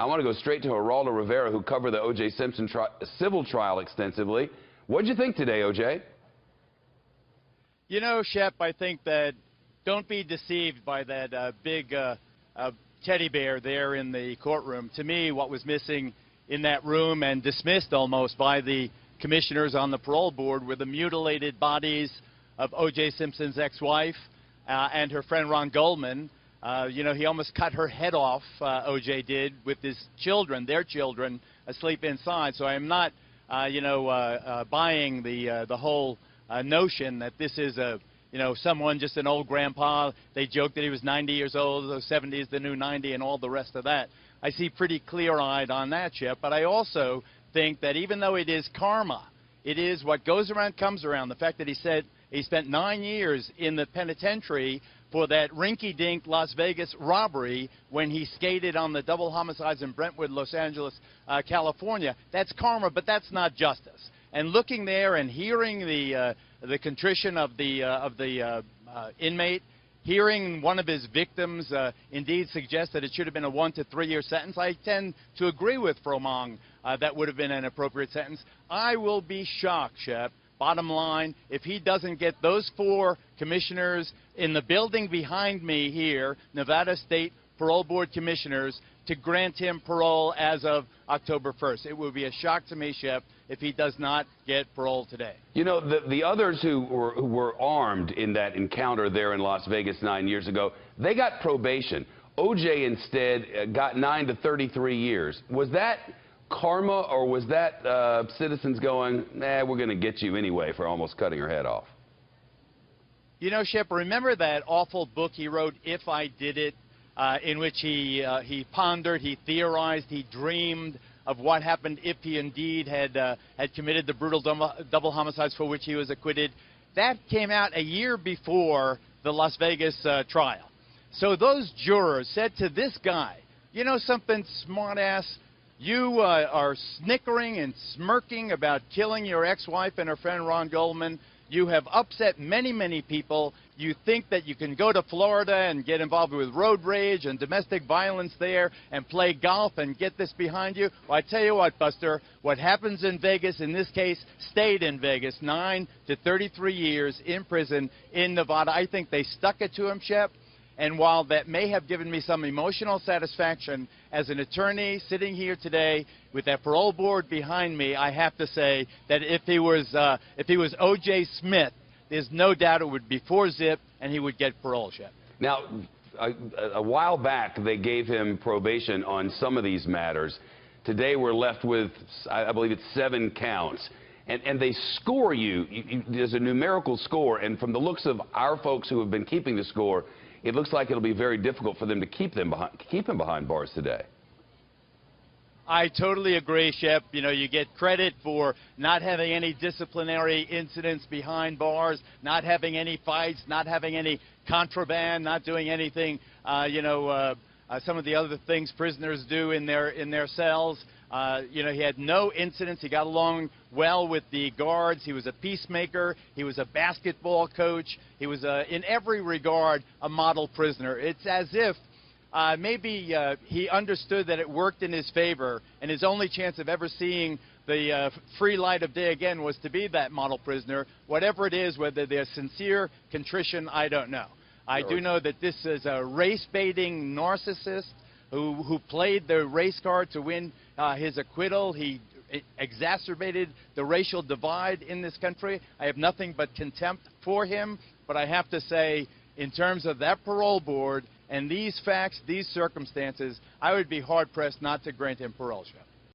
I want to go straight to Geraldo Rivera, who covered the O.J. Simpson civil trial extensively. What did you think today, O.J.? You know, Shep, I think that don't be deceived by that big teddy bear there in the courtroom. To me, what was missing in that room and dismissed almost by the commissioners on the parole board were the mutilated bodies of O.J. Simpson's ex-wife and her friend Ron Goldman. You know, he almost cut her head off, O.J. did, with his children, their children, asleep inside. So I am not, buying the whole notion that this is someone, just an old grandpa. They joked that he was 90 years old, so 70 is the new 90, and all the rest of that. I see pretty clear-eyed on that, Chip. But I also think that even though it is karma, it is what goes around comes around. The fact that he said he spent 9 years in the penitentiary for that rinky-dink Las Vegas robbery when he skated on the double homicides in Brentwood, Los Angeles, California. That's karma, but that's not justice. And looking there and hearing the contrition of the inmate, hearing one of his victims indeed suggest that it should have been a 1 to 3 year sentence, I tend to agree with Fromong. That would have been an appropriate sentence. I will be shocked, Shep, bottom line, if he doesn't get those 4 commissioners in the building behind me here, Nevada State Parole Board commissioners, to grant him parole as of October 1st. It would be a shock to me, Shep, if he does not get parole today. You know, the others who were armed in that encounter there in Las Vegas 9 years ago, they got probation. O.J. instead got 9 to 33 years. Was that karma, or was that citizens going, nah, we're going to get you anyway for almost cutting her head off? You know, Shep, remember that awful book he wrote, If I Did It, in which he pondered, he theorized, he dreamed of what happened if he indeed had committed the brutal double homicides for which he was acquitted. That came out a year before the Las Vegas trial. So those jurors said to this guy, you know something, smartass, you are snickering and smirking about killing your ex-wife and her friend Ron Goldman. You have upset many, many people. You think that you can go to Florida and get involved with road rage and domestic violence there and play golf and get this behind you? Well, I tell you what, Buster, what happens in Vegas, in this case, stayed in Vegas, 9 to 33 years in prison in Nevada. I think they stuck it to him, Shep. And while that may have given me some emotional satisfaction as an attorney sitting here today with that parole board behind me, I have to say that if he was O.J. Smith, there's no doubt it would be 4-zip and he would get parole, Shep. Now, a while back, they gave him probation on some of these matters. Today, we're left with, I believe it's 7 counts. And they score you. There's a numerical score. And from the looks of our folks who have been keeping the score, it looks like it'll be very difficult for them to keep him behind bars today. I totally agree, Shep. You know, you get credit for not having any disciplinary incidents behind bars, not having any fights, not having any contraband, not doing anything, some of the other things prisoners do in their cells. He had no incidents. He got along well with the guards. He was a peacemaker. He was a basketball coach. He was, in every regard, a model prisoner. It's as if maybe he understood that it worked in his favor, and his only chance of ever seeing the free light of day again was to be that model prisoner. Whatever it is, whether they're sincere, contrition, I don't know. I do know that this is a race-baiting narcissist who played the race card to win his acquittal. He exacerbated the racial divide in this country. I have nothing but contempt for him, but I have to say, in terms of that parole board and these facts, these circumstances, I would be hard-pressed not to grant him parole, Shep.